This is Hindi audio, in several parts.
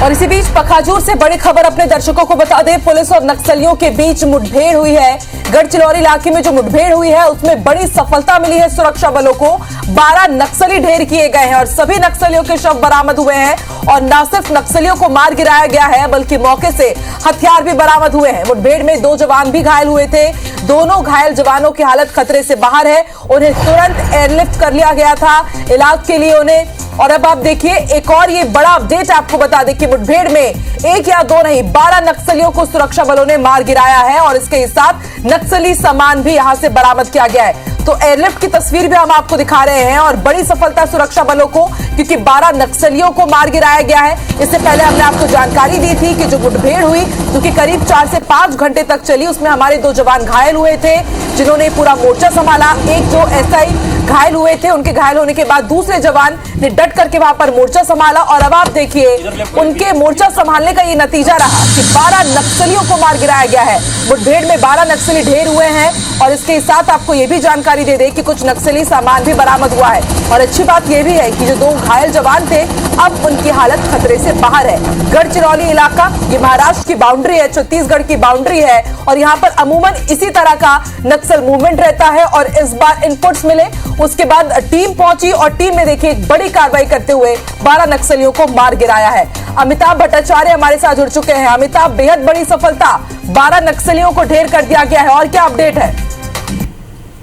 और इसी बीच पखाजूर से बड़ी खबर अपने दर्शकों को बता दें, पुलिस और नक्सलियों के बीच मुठभेड़ हुई है। गढ़चिरौली इलाके में जो मुठभेड़ हुई है उसमें बड़ी सफलता मिली है सुरक्षा बलों को। 12 नक्सली ढेर किए गए हैं और सभी नक्सलियों के शव बरामद हुए हैं। और न सिर्फ नक्सलियों को मार गिराया गया है बल्कि मौके से हथियार भी बरामद हुए हैं। मुठभेड़ में 2 जवान भी घायल हुए थे। दोनों घायल जवानों की हालत खतरे से बाहर है। उन्हें तुरंत एयरलिफ्ट कर लिया गया था इलाज के लिए उन्हें। और अब आप देखिए एक और ये बड़ा अपडेट आपको बता दें कि मुठभेड़ में 1 या 2 नहीं 12 नक्सलियों को सुरक्षा बलों ने मार गिराया है और इसके साथ नक्सली सामान भी यहां से बरामद किया गया है। तो एयरलिफ्ट की तस्वीर भी हम आपको दिखा रहे हैं और बड़ी सफलता सुरक्षा बलों को, क्योंकि 12 नक्सलियों को मार गिराया गया है। इससे पहले हमने आपको जानकारी दी थी कि जो मुठभेड़ हुई जो कि करीब 4 से 5 घंटे तक चली, उसमें हमारे 2 जवान घायल हुए थे जिन्होंने पूरा मोर्चा संभाला। एक जो एसआई घायल हुए थे, उनके घायल होने के बाद दूसरे जवान ने डट करके वहां पर मोर्चा संभाला। और अब आप देखिए उनके मोर्चा संभालने का ये नतीजा रहा कि 12 नक्सलियों को मार गिराया गया है। मुठभेड़ में 12 नक्सली ढेर हुए हैं और इसके साथ आपको ये भी जानकारी दे दें कि कुछ नक्सली सामान भी बरामद हुआ है। और अच्छी बात यह भी है कि जो 2 घायल जवान थे अब उनकी हालत खतरे से बाहर है। गढ़चिरौली इलाका ये महाराष्ट्र की बाउंड्री है, छत्तीसगढ़ की बाउंड्री है और यहाँ पर अमूमन इसी तरह का नक्सल मूवमेंट रहता है। और इस बार इनपुट्स मिले, उसके बाद टीम पहुंची और टीम ने देखिए एक बड़ी कार्रवाई करते हुए 12 नक्सलियों को मार गिराया है। अमिताभ भट्टाचार्य हमारे साथ जुड़ चुके हैं। अमिताभ, बेहद बड़ी सफलता, 12 नक्सलियों को ढेर कर दिया गया है और क्या अपडेट है?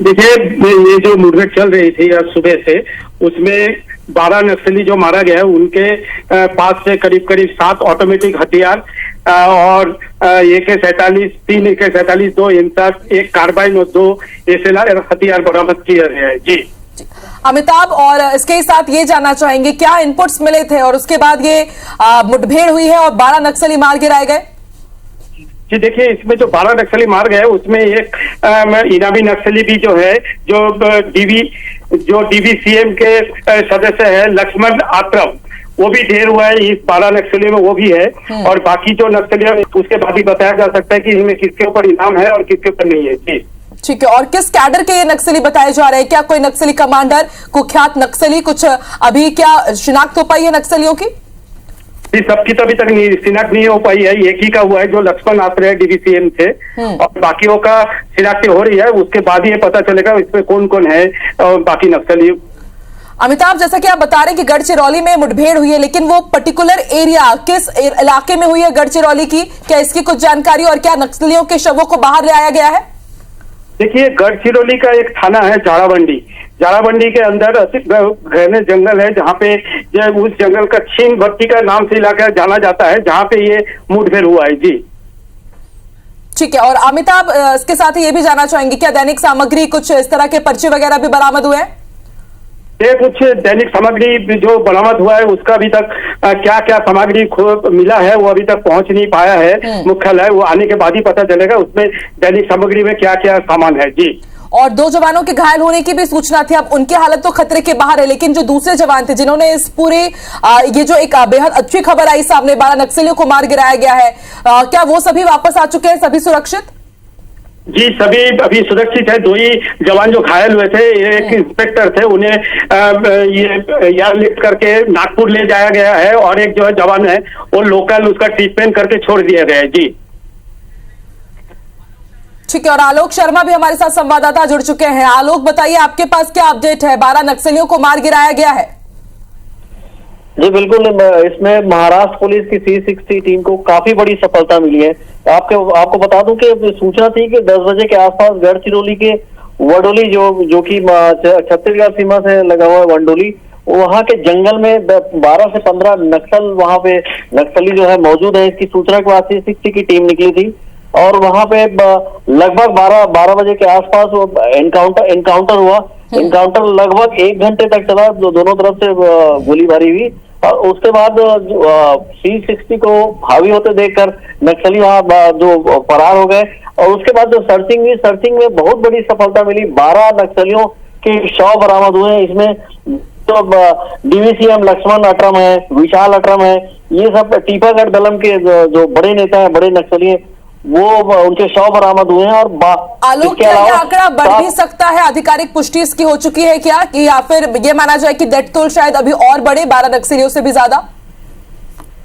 देखिए, ये जो मुठभेड़ चल रही थी आज सुबह से, उसमें 12 नक्सली जो मारा गया है उनके पास से करीब 7 ऑटोमेटिक हथियार और AK-47, 3 AK-47, 2 इंसास, 1 कार्बाइन और 2 SLR हथियार बरामद किए गए हैं। जी अमिताभ, और इसके साथ ये जानना चाहेंगे क्या इनपुट्स मिले थे और उसके बाद ये मुठभेड़ हुई है और 12 नक्सली मार गिराए गए? जी देखिए, इसमें जो 12 नक्सली मार गए उसमें एक इनामी नक्सली भी जो है, जो DVCM के सदस्य है लक्ष्मण आत्रम, वो भी ढेर हुआ है इस 12 नक्सली में, वो भी है। और बाकी जो नक्सली है उसके बाद ही बताया जा सकता है कि इनमें किसके ऊपर इनाम है और किसके ऊपर नहीं है। जी ठीक है, और किस कैडर के ये नक्सली बताए जा रहे हैं? क्या कोई नक्सली कमांडर, कुख्यात नक्सली कुछ अभी क्या शिनाख्त हो पाई है नक्सलियों की? सबकी तो अभी तक शिनाख्त नहीं हो पाई है। एक ही का हुआ है जो लक्ष्मण आत्र है DVCM से, और बाकियों का शिनाख्त हो रही है। उसके बाद ही ये पता चलेगा इसमें कौन कौन है और बाकी नक्सली। अमिताभ, जैसा कि आप बता रहे हैं कि गढ़चिरौली में मुठभेड़ हुई है, लेकिन वो पर्टिकुलर एरिया किस इलाके में हुई है गढ़चिरौली की? क्या इसकी कुछ जानकारी और क्या नक्सलियों के शवों को बाहर ले आया गया है? देखिए, गढ़चिरौली का एक थाना है जाड़ाबंडी के अंदर घने जंगल है, जहाँ पे उस जंगल का छीन भट्टी का नाम से इलाका जाना जाता है, जहाँ पे ये मुठभेड़ हुआ है। जी ठीक है, और अमिताभ इसके साथ ही ये भी जानना चाहेंगे क्या दैनिक सामग्री, कुछ इस तरह के पर्चे वगैरह भी बरामद हुए हैं? कुछ दैनिक सामग्री जो बरामद हुआ है उसका अभी तक क्या क्या सामग्री मिला है वो अभी तक पहुंच नहीं पाया है मुख्यालय। वो आने के बाद ही पता चलेगा उसमें दैनिक सामग्री में क्या क्या सामान है। जी, और 2 जवानों के घायल होने की भी सूचना थी। अब उनकी हालत तो खतरे के बाहर है, लेकिन जो दूसरे जवान थे जिन्होंने इस पूरे ये जो एक बेहद अच्छी खबर आई सामने, 12 नक्सलियों को मार गिराया गया है, क्या वो सभी वापस आ चुके हैं, सभी सुरक्षित? जी, सभी अभी सुरक्षित है। 2 ही जवान जो घायल हुए थे, एक इंस्पेक्टर थे, उन्हें ये एयरलिफ्ट करके नागपुर ले जाया गया है और एक जो है जवान है वो लोकल उसका ट्रीटमेंट करके छोड़ दिया गया है। जी ठीक है, और आलोक शर्मा भी हमारे साथ संवाददाता जुड़ चुके हैं। आलोक, बताइए आपके पास क्या अपडेट है? 12 नक्सलियों को मार गिराया गया है। जी बिल्कुल, इसमें महाराष्ट्र पुलिस की C60 टीम को काफी बड़ी सफलता मिली है। आपको बता दूं कि सूचना थी कि 10 बजे के आसपास गढ़चिरौली के वडोली जो कि छत्तीसगढ़ सीमा से लगा हुआ है वंडोली, वहाँ के जंगल में 12 से 15 नक्सल वहाँ पे नक्सली जो है मौजूद है। इसकी सूचना के बाद C60 की टीम निकली थी और वहाँ पे लगभग 12 बजे के आसपास एनकाउंटर हुआ। एनकाउंटर लगभग 1 घंटे तक चला, दोनों तरफ से गोलीबारी हुई और उसके बाद C60 को हावी होते देखकर नक्सली वहाँ जो फरार हो गए। और उसके बाद जो सर्चिंग में बहुत बड़ी सफलता मिली। 12 नक्सलियों के शव बरामद हुए हैं। इसमें तो DVCM लक्ष्मण अटरम है, विशाल अटरम है, ये सब टीपागढ़ दलम के जो बड़े नेता है, बड़े नक्सली है, वो उनके शव बरामद हुए हैं। और आलोक, क्या ये आंकड़ा बढ़ भी सकता है? आधिकारिक पुष्टि इसकी हो चुकी है क्या, कि या फिर ये माना जाए कि डेथ टोल शायद अभी और बढ़े 12 नक्सलियों से भी ज्यादा?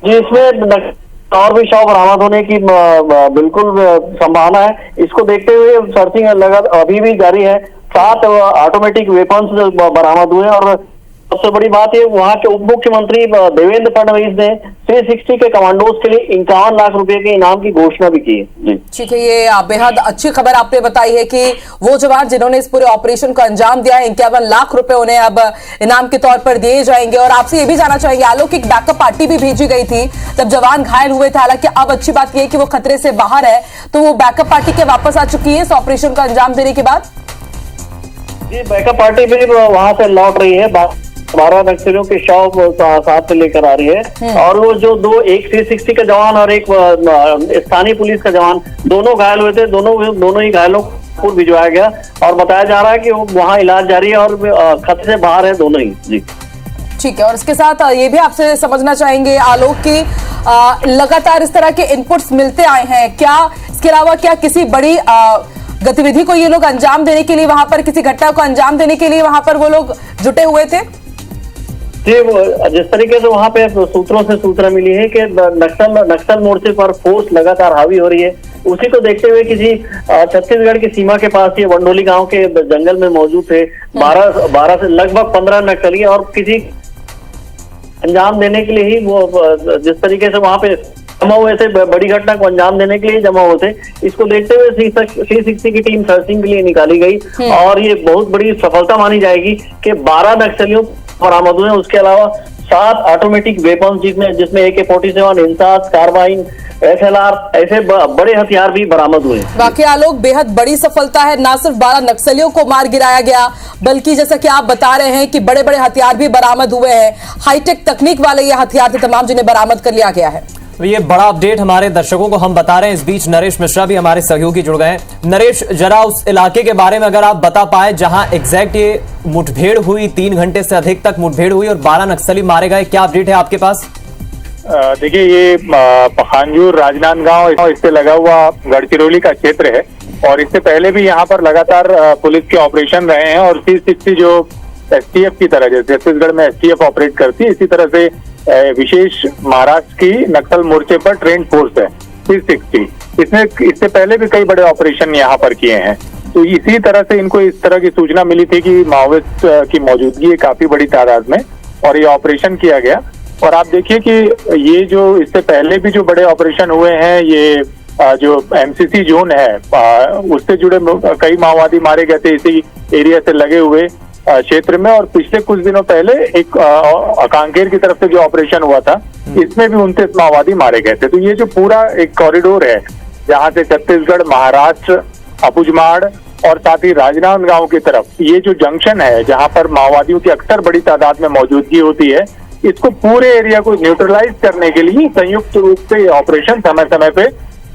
जी, इसमें और भी शव बरामद होने की बिल्कुल संभावना है। इसको देखते हुए सर्चिंग लगातार अभी भी जारी है। 7 ऑटोमेटिक वेपन्स बरामद हुए और सबसे बड़ी बात ये वहां के उप मुख्यमंत्री देवेंद्र फडणवीस ने 360 के कमांडोज के लिए 51 लाख रुपए के इनाम की घोषणा भी की है। जी ठीक है, ये बेहद अच्छी खबर आपने बताई है कि वो जवान जिन्होंने इस पूरे ऑपरेशन को अंजाम दिया है 51 लाख रुपए उन्हें अब इनाम के तौर पर दिए जाएंगे। और आपसे ये भी जानना चाहेंगे आलोक, एक बैकअप पार्टी भी भेजी गई थी जब जवान घायल हुए थे, हालांकि अब अच्छी बात यह है कि वो खतरे से बाहर है, तो वो बैकअप पार्टी के वापस आ चुकी है इस ऑपरेशन को अंजाम देने के बाद? जी, बैकअप पार्टी भी वहां से लौट रही है। 12 नक्सलियों के शव साथ में लेकर आ रही है और वो जो एक 360 का जवान और एक स्थानीय पुलिस का जवान दोनों घायल हुए थे, दोनों ही घायलों को भिजवाया गया और बताया जा रहा है कि वहाँ इलाज जारी है और खतरे से बाहर है दोनों ही। जी ठीक है, और इसके साथ ये भी आपसे समझना चाहेंगे आलोक की लगातार इस तरह के इनपुट्स मिलते आए हैं, क्या इसके अलावा क्या किसी बड़ी गतिविधि को ये लोग अंजाम देने के लिए वहां पर, किसी घटना को अंजाम देने के लिए वहां पर वो लोग जुटे हुए थे? जी, जिस तरीके से वहां पे सूत्रों से सूचना मिली है कि नक्सल मोर्चे पर फोर्स लगातार हावी हो रही है, उसी को देखते हुए किसी छत्तीसगढ़ की सीमा के पास ये वंडोली गांव के जंगल में मौजूद थे 12 से लगभग 15 नक्सली और किसी अंजाम देने के लिए ही वो जिस तरीके से वहां पे जमा हुए थे, बड़ी घटना को अंजाम देने के लिए जमा हुए थे। इसको देखते हुए 360 की टीम सर्चिंग के लिए निकाली गई और ये बहुत बड़ी सफलता मानी जाएगी कि 12 नक्सलियों बरामद हुए। उसके अलावा 7 ऑटोमेटिक वेपन जिसमें AK-47, इंसास, कार्बाइन, SLR ऐसे बड़े हथियार भी बरामद हुए। बाकी आलोक, बेहद बड़ी सफलता है, ना सिर्फ 12 नक्सलियों को मार गिराया गया बल्कि जैसा कि आप बता रहे हैं कि बड़े बड़े हथियार भी बरामद हुए हैं। हाईटेक तकनीक वाले ये हथियार थे तमाम जिन्हें बरामद कर लिया गया है। ये बड़ा अपडेट हमारे दर्शकों को हम बता रहे हैं। इस बीच नरेश मिश्रा भी हमारे सहयोगी जुड़ गए हैं। नरेश, जरा उस इलाके के बारे में अगर आप बता पाए जहां एग्जैक्ट ये मुठभेड़ हुई, 3 घंटे से अधिक तक मुठभेड़ हुई और 12 नक्सली मारे गए, क्या अपडेट है आपके पास? देखिए, ये पखांजूर राजनांदगांव इससे लगा हुआ गढ़चिरौली का क्षेत्र है और इससे पहले भी यहाँ पर लगातार पुलिस के ऑपरेशन रहे हैं और 360 जो STF की तरह, जैसे छत्तीसगढ़ में STF ऑपरेट करती है, इसी तरह से विशेष महाराष्ट्र की नक्सल मोर्चे पर ट्रेंड फोर्स है 360। इससे पहले भी कई बड़े ऑपरेशन यहाँ पर किए हैं। तो इसी तरह से इनको इस तरह की सूचना मिली थी कि माओवादिस्ट की मौजूदगी है काफी बड़ी तादाद में और ये ऑपरेशन किया गया। और आप देखिए कि ये जो इससे पहले भी जो बड़े ऑपरेशन हुए हैं, ये जो MCC जोन है उससे जुड़े कई माओवादी मारे गए थे इसी एरिया से लगे हुए क्षेत्र में। और पिछले कुछ दिनों पहले एक कांकेर की तरफ से जो ऑपरेशन हुआ था, इसमें भी 29 माओवादी मारे गए थे। तो ये जो पूरा एक कॉरिडोर है जहां से छत्तीसगढ़, महाराष्ट्र, अबुझमाड़ और साथ ही राजनांदगांव की तरफ, ये जो जंक्शन है जहां पर माओवादियों की अक्सर बड़ी तादाद में मौजूदगी होती है, इसको पूरे एरिया को न्यूट्रलाइज करने के लिए संयुक्त रूप से ऑपरेशन समय समय पे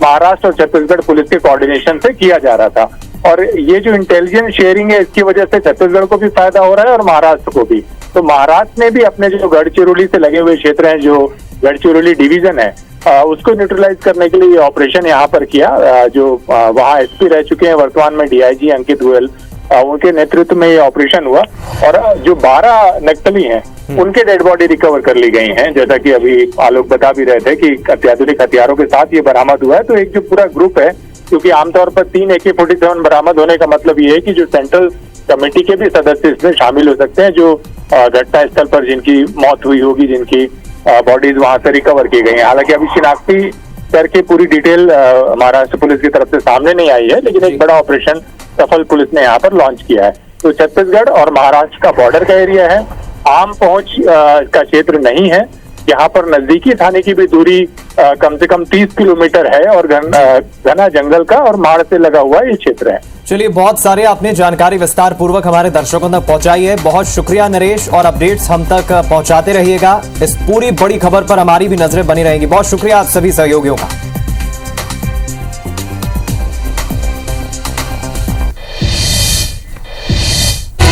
महाराष्ट्र और छत्तीसगढ़ पुलिस के कोऑर्डिनेशन से किया जा रहा था। और ये जो इंटेलिजेंस शेयरिंग है, इसकी वजह से छत्तीसगढ़ को भी फायदा हो रहा है और महाराष्ट्र को भी। तो महाराष्ट्र ने भी अपने जो गढ़चिरौली से लगे हुए क्षेत्र हैं, जो गढ़चिरौली डिवीजन है, उसको न्यूट्रलाइज करने के लिए ये ऑपरेशन यहाँ पर किया। जो वहाँ SP रह चुके हैं वर्तमान में, DIG अंकित गोयल, उनके नेतृत्व में ये ऑपरेशन हुआ और जो 12 नक्सली हैं उनके डेड बॉडी रिकवर कर ली गई हैं। जैसा कि अभी आलोक बता भी रहे थे कि अत्याधुनिक हथियारों के साथ ये बरामद हुआ है। तो एक जो पूरा ग्रुप है, क्योंकि आमतौर पर 3 AK-47 बरामद होने का मतलब ये है कि जो सेंट्रल कमेटी के भी सदस्य इसमें शामिल हो सकते हैं, जो घटना स्थल पर जिनकी मौत हुई होगी, जिनकी बॉडीज वहां से रिकवर की गई हैं। हालांकि अभी शिनाख्ती करके पूरी डिटेल महाराष्ट्र पुलिस की तरफ से सामने नहीं आई है, लेकिन एक बड़ा ऑपरेशन सफल पुलिस ने यहाँ पर लॉन्च किया है। तो छत्तीसगढ़ और महाराष्ट्र का बॉर्डर का एरिया है, आम पहुंच का क्षेत्र नहीं है। यहाँ पर नजदीकी थाने की भी दूरी कम से कम 30 किलोमीटर है और घना जंगल का और माड़ से लगा हुआ ये क्षेत्र है। चलिए, बहुत सारे आपने जानकारी विस्तार पूर्वक हमारे दर्शकों तक पहुंचाई है। बहुत शुक्रिया नरेश, और अपडेट्स हम तक पहुंचाते रहिएगा। इस पूरी बड़ी खबर पर हमारी भी नजरें बनी रहेंगी। बहुत शुक्रिया आप सभी सहयोगियों का।